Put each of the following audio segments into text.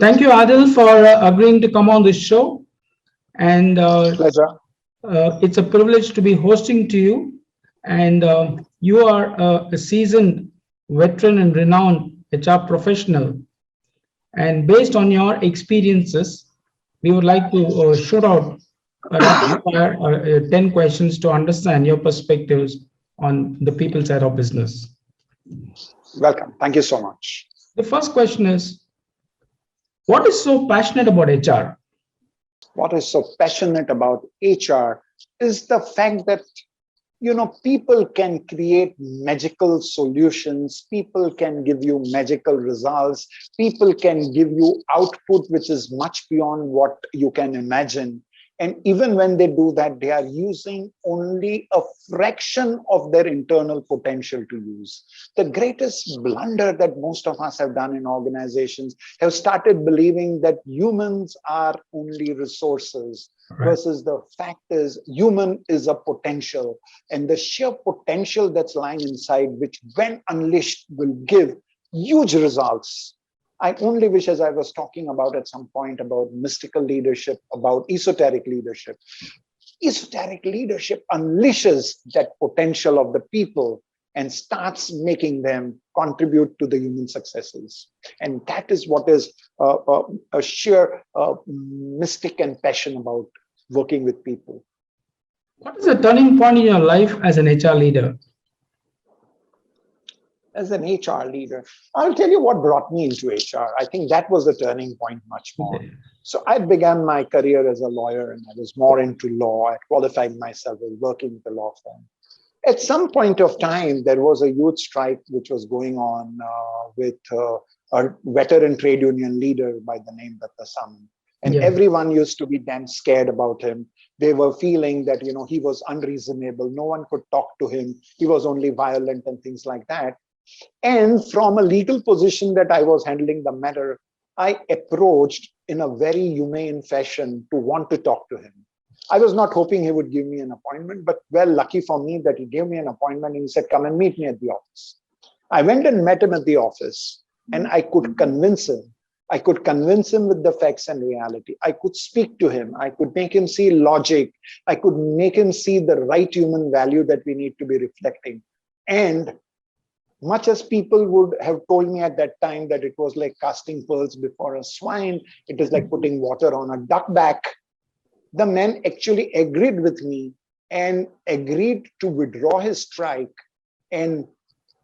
Thank you, Adil, for agreeing to come on this show. And Pleasure. it's a privilege to be hosting to you. And you are a seasoned veteran and renowned HR professional. And based on your experiences, we would like to shoot out a rapid fire 10 questions to understand your perspectives on the people side of business. Welcome. Thank you so much. The first question is, what is so passionate about HR? What is so passionate about HR is the fact that people can create magical solutions, people can give you magical results, people can give you output which is much beyond what you can imagine. And even when they do that, they are using only a fraction of their internal potential to use. The greatest blunder that most of us have done in organizations have started believing that humans are only resources, versus the fact is human is a potential, and the sheer potential that's lying inside, which when unleashed will give huge results. I only wish, as I was talking about at some point about mystical leadership, about esoteric leadership. Esoteric leadership unleashes that potential of the people and starts making them contribute to the human successes. And that is what is a sheer mystic and passion about working with people. What is the turning point in your life as an HR leader? As an HR leader, I'll tell you what brought me into HR. I think that was the turning point much more. So I began my career as a lawyer and I was more into law. I qualified myself as working with a law firm. At some point of time, there was a huge strike which was going on with a veteran trade union leader by the name Datta Saman. And everyone used to be damn scared about him. They were feeling that, he was unreasonable. No one could talk to him. He was only violent and things like that. And from a legal position that I was handling the matter, I approached in a very humane fashion to want to talk to him. I was not hoping he would give me an appointment, but well, lucky for me that he gave me an appointment and he said, come and meet me at the office. I went and met him at the office and I could convince him. I could convince him with the facts and reality. I could speak to him. I could make him see logic. I could make him see the right human value that we need to be reflecting. And much as people would have told me at that time that it was like casting pearls before a swine, it is like putting water on a duck back, the man actually agreed with me and agreed to withdraw his strike. And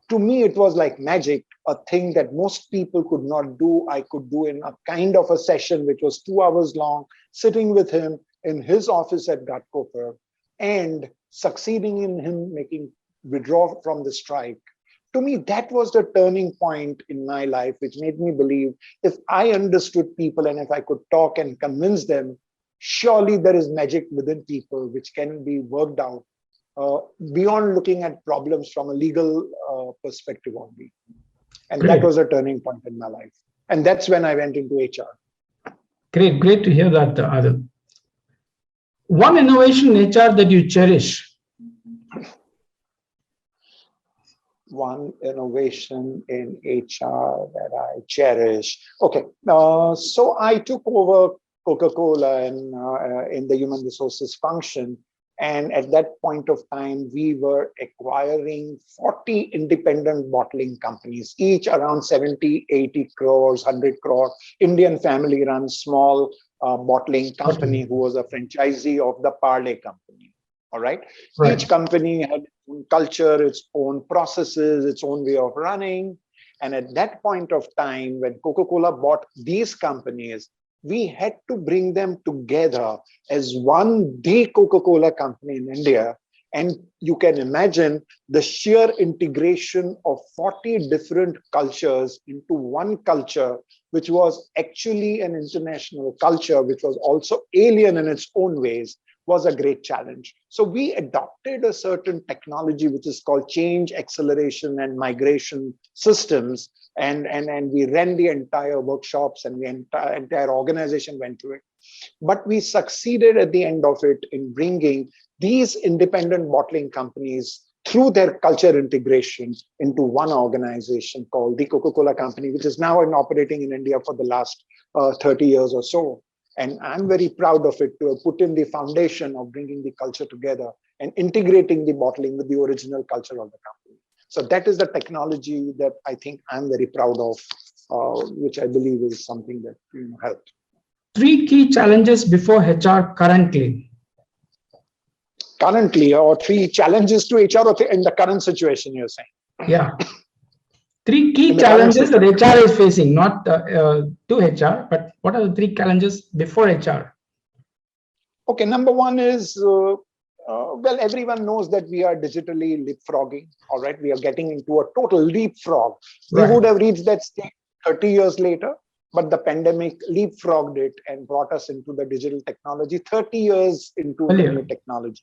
to me, it was like magic, a thing that most people could not do. I could do in a kind of a session, which was 2 hours long, sitting with him in his office at Ghatkoper and succeeding in him making withdraw from the strike. To me, that was the turning point in my life, which made me believe if I understood people and if I could talk and convince them, surely there is magic within people which can be worked out beyond looking at problems from a legal perspective only. And Great. that was a turning point in my life. And that's when I went into HR. Great to hear that, Adil. One innovation in HR that you cherish? One innovation in HR that I cherish. Okay, so I took over Coca-Cola in the human resources function. And at that point of time, we were acquiring 40 independent bottling companies, each around 70, 80 crores, 100 crore. Indian family run small bottling company who was a franchisee of the Parley company. All right. Each company had its own culture, its own processes, its own way of running. And at that point of time, when Coca-Cola bought these companies, we had to bring them together as one big Coca-Cola company in India. And you can imagine the sheer integration of 40 different cultures into one culture, which was actually an international culture, which was also alien in its own ways, was a great challenge. So we adopted a certain technology, which is called change, acceleration, and migration systems. And we ran the entire workshops and the entire organization went through it. But we succeeded at the end of it in bringing these independent bottling companies through their culture integration into one organization called the Coca-Cola Company, which is now operating in India for the last 30 years or so. And I'm very proud of it to have put in the foundation of bringing the culture together and integrating the bottling with the original culture of the company. So that is the technology that I think I'm very proud of, which I believe is something that helped. 3 key challenges before HR currently. Currently, or 3 challenges to HR or in the current situation, you're saying? Yeah. 3 key challenges that HR is facing, not to HR, but what are the 3 challenges before HR? Okay, number 1 is, well, everyone knows that we are digitally leapfrogging, all right? We are getting into a total leapfrog. Right. We would have reached that stage 30 years later, but the pandemic leapfrogged it and brought us into the digital technology 30 years into the new technology.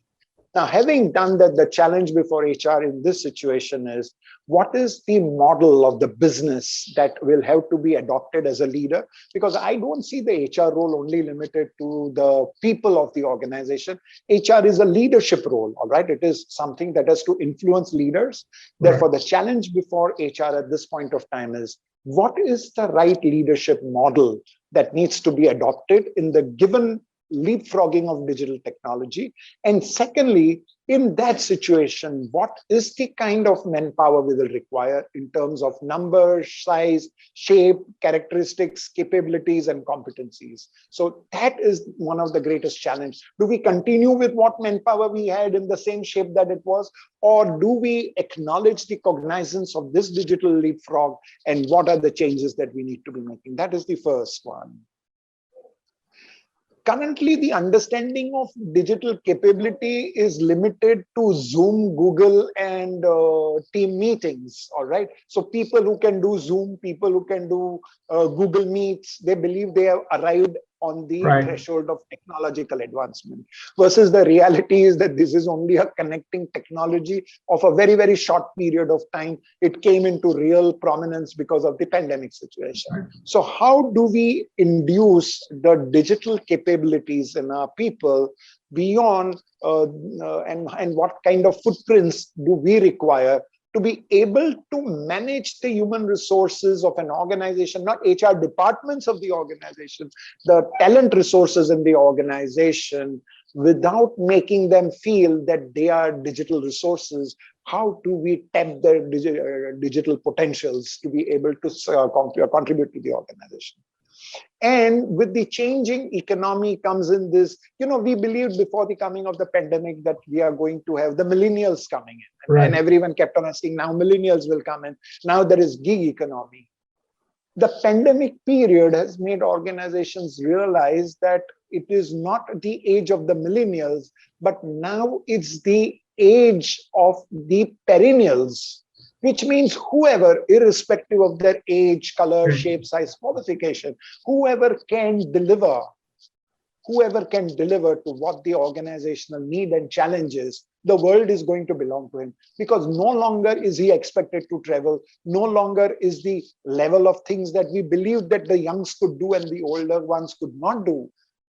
Now, having done that, the challenge before HR in this situation is, what is the model of the business that will have to be adopted as a leader? Because I don't see the HR role only limited to the people of the organization. HR is a leadership role, all right? It is something that has to influence leaders. Therefore, the challenge before HR at this point of time is, what is the right leadership model that needs to be adopted in the given leapfrogging of digital technology? And secondly, in that situation, what is the kind of manpower we will require in terms of number, size, shape, characteristics, capabilities, and competencies? So that is one of the greatest challenges. Do we continue with what manpower we had in the same shape that it was? Or do we acknowledge the cognizance of this digital leapfrog, and what are the changes that we need to be making? That is the first one. Currently, the understanding of digital capability is limited to Zoom, Google, and team meetings, all right? So people who can do Zoom, people who can do Google Meets, they believe they have arrived on the threshold of technological advancement, versus the reality is that this is only a connecting technology of a very, very short period of time. It came into real prominence because of the pandemic situation. So how do we induce the digital capabilities in our people beyond, and what kind of footprints do we require to be able to manage the human resources of an organization, not HR departments of the organization, the talent resources in the organization, without making them feel that they are digital resources? How do we tap their digital potentials to be able to contribute to the organization? And with the changing economy comes in this, we believed before the coming of the pandemic that we are going to have the millennials coming in. And everyone kept on asking, now millennials will come in. Now there is gig economy. The pandemic period has made organizations realize that it is not the age of the millennials, but now it's the age of the perennials, which means whoever, irrespective of their age, color, shape, size, qualification, whoever can deliver to what the organizational need and challenge is, the world is going to belong to him, because no longer is he expected to travel. No longer is the level of things that we believed that the youngs could do and the older ones could not do.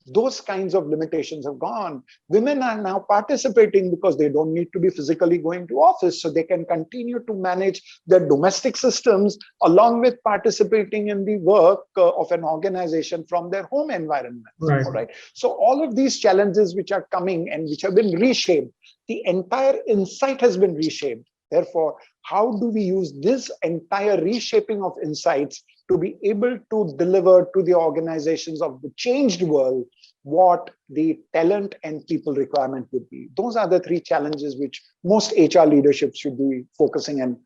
Those kinds of limitations have gone. Women are now participating because they don't need to be physically going to office, so they can continue to manage their domestic systems along with participating in the work of an organization from their home environment. All right. So all of these challenges which are coming and which have been reshaped, the entire insight has been reshaped. Therefore, how do we use this entire reshaping of insights to be able to deliver to the organizations of the changed world what the talent and people requirement would be? Those are the 3 challenges which most HR leadership should be focusing and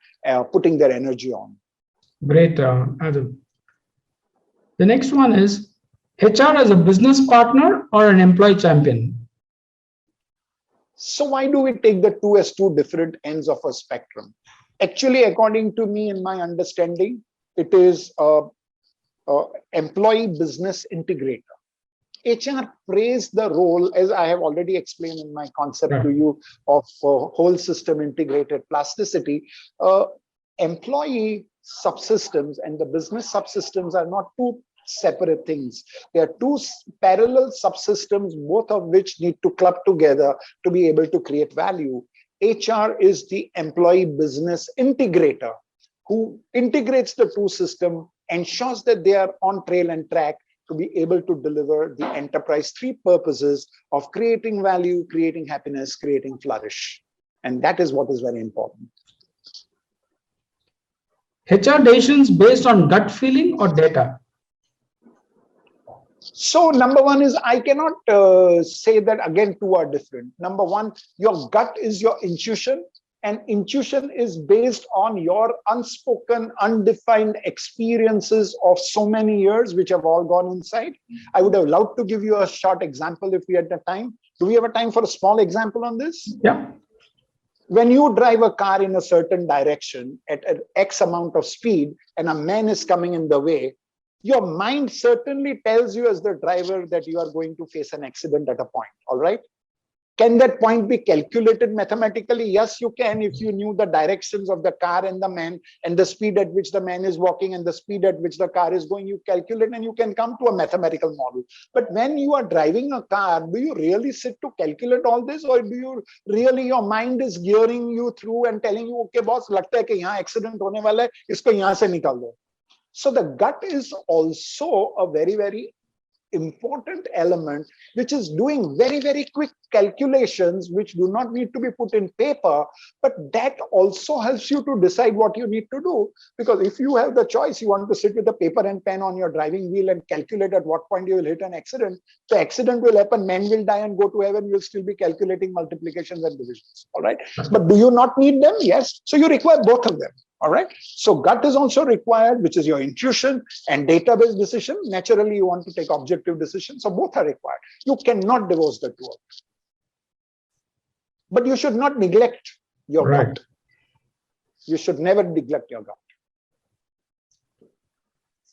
putting their energy on. Great, Adil. The next one is HR as a business partner or an employee champion? So why do we take the 2 as 2 different ends of a spectrum? Actually, according to me, in my understanding, it is employee business integrator. HR plays the role, as I have already explained in my concept to you, of whole system integrated plasticity. Employee subsystems and the business subsystems are not 2 separate things. They are 2 parallel subsystems, both of which need to club together to be able to create value. HR is the employee business integrator who integrates the two systems, ensures that they are on trail and track to be able to deliver the enterprise three purposes of creating value, creating happiness, creating flourish. And that is what is very important. HR decisions based on gut feeling or data? So number one is, I cannot say that again, two are different. Number one, your gut is your intuition, and intuition is based on your unspoken, undefined experiences of so many years, which have all gone inside. I would have loved to give you a short example if we had the time. Do we have a time for a small example on this? Yeah. When you drive a car in a certain direction at an X amount of speed and a man is coming in the way, your mind certainly tells you as the driver that you are going to face an accident at a point, all right? Can that point be calculated mathematically? Yes, you can, if you knew the directions of the car and the man and the speed at which the man is walking and the speed at which the car is going, you calculate and you can come to a mathematical model. But when you are driving a car, do you really sit to calculate all this, or do you really, your mind is gearing you through and telling you, okay, boss, लगता है कि यहाँ accident होने वाला है, इसको यहाँ से निकाल दो. So the gut is also a very, very important element, which is doing very, very quick calculations, which do not need to be put in paper, but that also helps you to decide what you need to do. Because if you have the choice, you want to sit with a paper and pen on your driving wheel and calculate at what point you will hit an accident. The accident will happen, man will die and go to heaven, you'll still be calculating multiplications and divisions, all right? But do you not need them? Yes. So you require both of them. All right. So gut is also required, which is your intuition, and database decision. Naturally, you want to take objective decisions. So both are required. You cannot divorce the two of them. But you should not neglect your gut. You should never neglect your gut.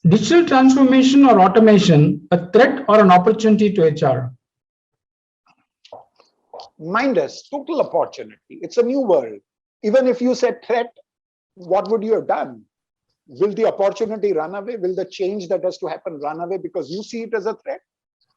Digital transformation or automation, a threat or an opportunity to HR? Mind us, total opportunity. It's a new world. Even if you said threat, what would you have done? Will the opportunity run away? Will the change that has to happen run away because you see it as a threat?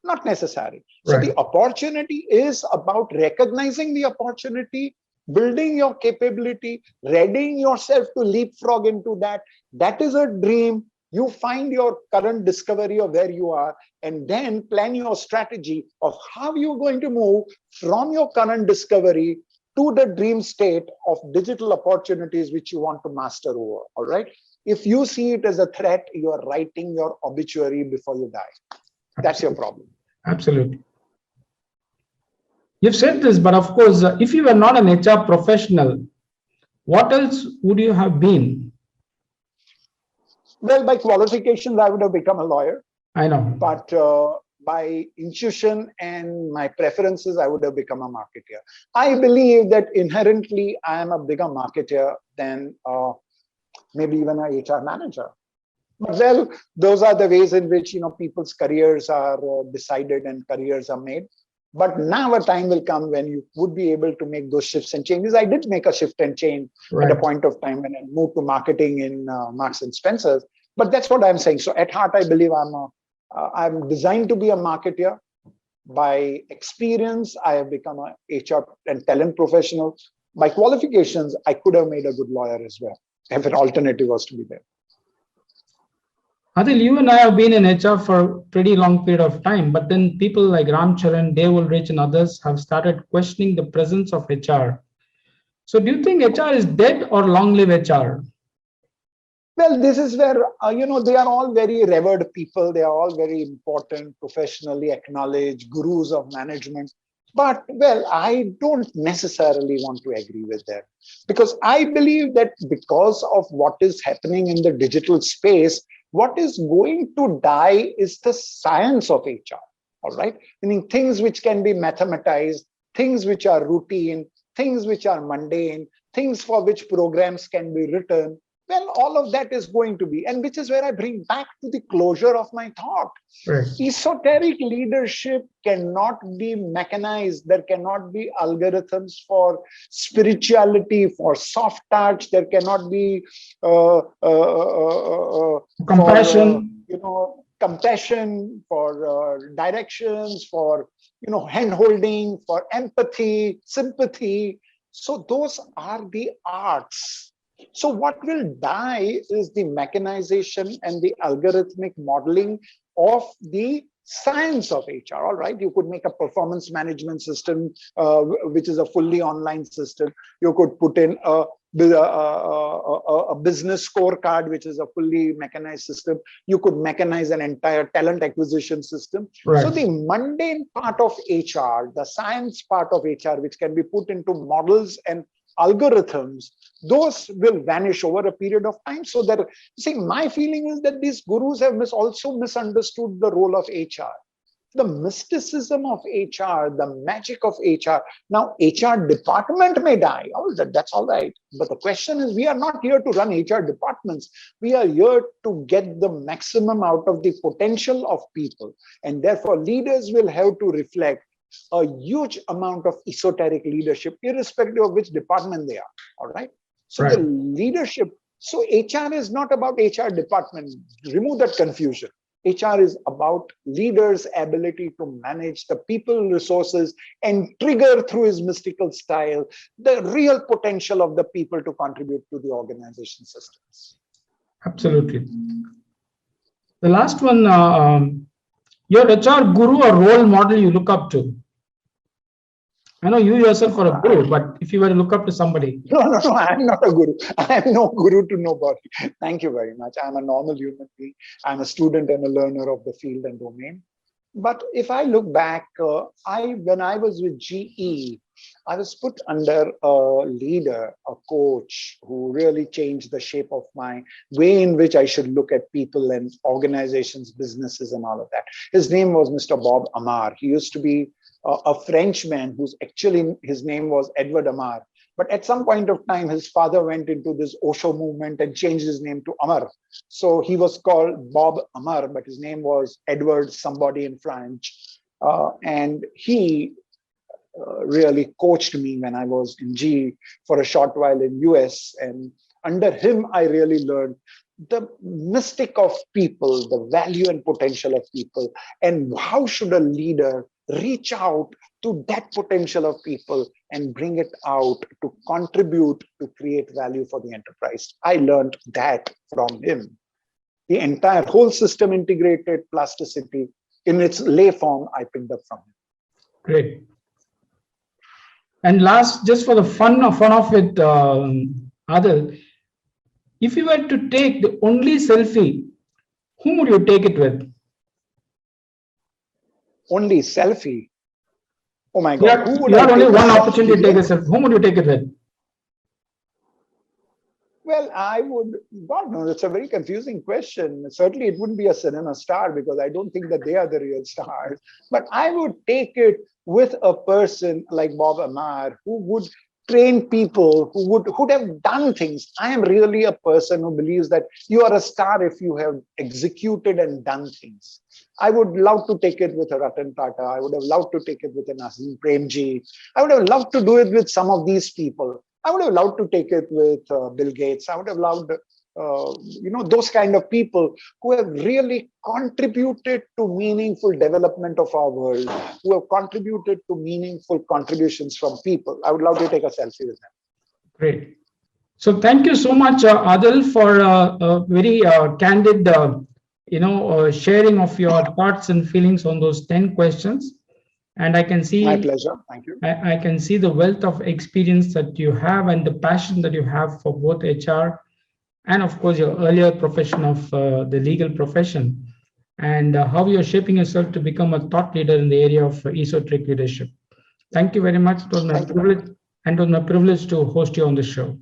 Not necessary. So the opportunity is about recognizing the opportunity, building your capability, readying yourself to leapfrog into that. That is a dream. You find your current discovery of where you are, and then plan your strategy of how you're going to move from your current discovery to the dream state of digital opportunities which you want to master over, all right? If you see it as a threat, you are writing your obituary before you die. That's your problem. Absolutely. You've said this, but of course, if you were not an HR professional, what else would you have been? Well, by qualifications, I would have become a lawyer. I know. But by intuition and my preferences, I would have become a marketer. I believe that inherently I am a bigger marketer than maybe even an HR manager. But well, those are the ways in which people's careers are decided and careers are made. But now a time will come when you would be able to make those shifts and changes. I did make a shift and change at a point of time when I moved to marketing in Marks and Spencer's. But that's what I'm saying. So at heart, I believe I'm designed to be a marketer. By experience, I have become a HR and talent professional. By qualifications, I could have made a good lawyer as well, if an alternative was to be there. Adil, you and I have been in HR for a pretty long period of time, but then people like Ram Charan, Dave Ulrich, and others have started questioning the presence of HR. So do you think HR is dead or long live HR? Well, this is where, they are all very revered people. They are all very important, professionally acknowledged gurus of management. But, well, I don't necessarily want to agree with them, because I believe that because of what is happening in the digital space, what is going to die is the science of HR, all right? Meaning things which can be mathematized, things which are routine, things which are mundane, things for which programs can be written. Well, all of that is going to be, and which is where I bring back to the closure of my thought. Right. Esoteric leadership cannot be mechanized. There cannot be algorithms for spirituality, for soft touch. There cannot be compassion, compassion, for directions, for hand holding, for empathy, sympathy. So those are the arts. So what will die is the mechanization and the algorithmic modeling of the science of HR. All right, you could make a performance management system, which is a fully online system. You could put in a business scorecard, which is a fully mechanized system. You could mechanize an entire talent acquisition system. Right. So the mundane part of HR, the science part of HR, which can be put into models and algorithms, those will vanish over a period of time. So that, see, my feeling is that these gurus have also misunderstood the role of HR. The mysticism of HR, the magic of HR. Now, HR department may die. That's all right. But the question is, we are not here to run HR departments. We are here to get the maximum out of the potential of people. And therefore, leaders will have to reflect a huge amount of esoteric leadership, irrespective of which department they are. All right. So the leadership, so HR is not about HR department. Remove that confusion. HR is about leaders' ability to manage the people resources and trigger through his mystical style the real potential of the people to contribute to the organization systems. Absolutely. The last one, your HR guru or role model you look up to. I know you yourself are a guru, but if you were to look up to somebody. No, I'm not a guru. I am no guru to nobody. Thank you very much. I'm a normal human being. I'm a student and a learner of the field and domain. But if I look back, when I was with GE, I was put under a leader, a coach who really changed the shape of my way in which I should look at people and organizations, businesses, and all of that. His name was Mr. Bob Amar. He used to be a Frenchman whose actually his name was Edward Amar. But at some point of time, his father went into this Osho movement and changed his name to Amar. So he was called Bob Amar, but his name was Edward somebody in French. And he really coached me when I was in GE for a short while in US. And under him, I really learned the mystic of people, the value and potential of people, and how should a leader reach out to that potential of people and bring it out to contribute to create value for the enterprise. I learned that from him. The entire whole system integrated plasticity in its lay form, I picked up from him. Great. And last, just for the fun of it, Adil, if you were to take the only selfie, whom would you take it with? Only selfie? Oh my God. You had only one opportunity to take a selfie. Whom would you take it with? Well, I would, God knows, it's a very confusing question. Certainly, it wouldn't be a cinema star because I don't think that they are the real stars. But I would take it with a person like Bob Amar, who would train people, who would have done things. I am really a person who believes that you are a star if you have executed and done things. I would love to take it with a Ratan Tata. I would have loved to take it with an Azim Premji. I would have loved to do it with some of these people. I would have loved to take it with Bill Gates. I would have loved, those kind of people who have really contributed to meaningful development of our world, who have contributed to meaningful contributions from people. I would love to take a selfie with them. Great. So thank you so much, Adil, for a very candid, sharing of your thoughts and feelings on those 10 questions. And I can see, my pleasure. Thank you. I can see the wealth of experience that you have and the passion that you have for both HR and, of course, your earlier profession of the legal profession, and how you're shaping yourself to become a thought leader in the area of esoteric leadership. Thank you very much. It was my privilege to host you on the show.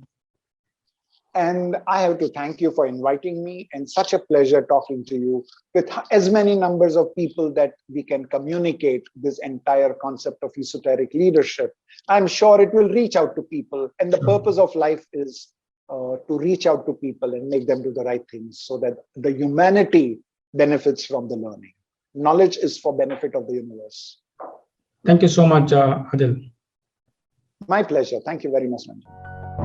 And I have to thank you for inviting me, and such a pleasure talking to you with as many numbers of people that we can communicate this entire concept of esoteric leadership. I'm sure it will reach out to people. And the purpose of life is to reach out to people and make them do the right things so that the humanity benefits from the learning. Knowledge is for benefit of the universe. Thank you so much, Adil. My pleasure. Thank you very much, Ranjan.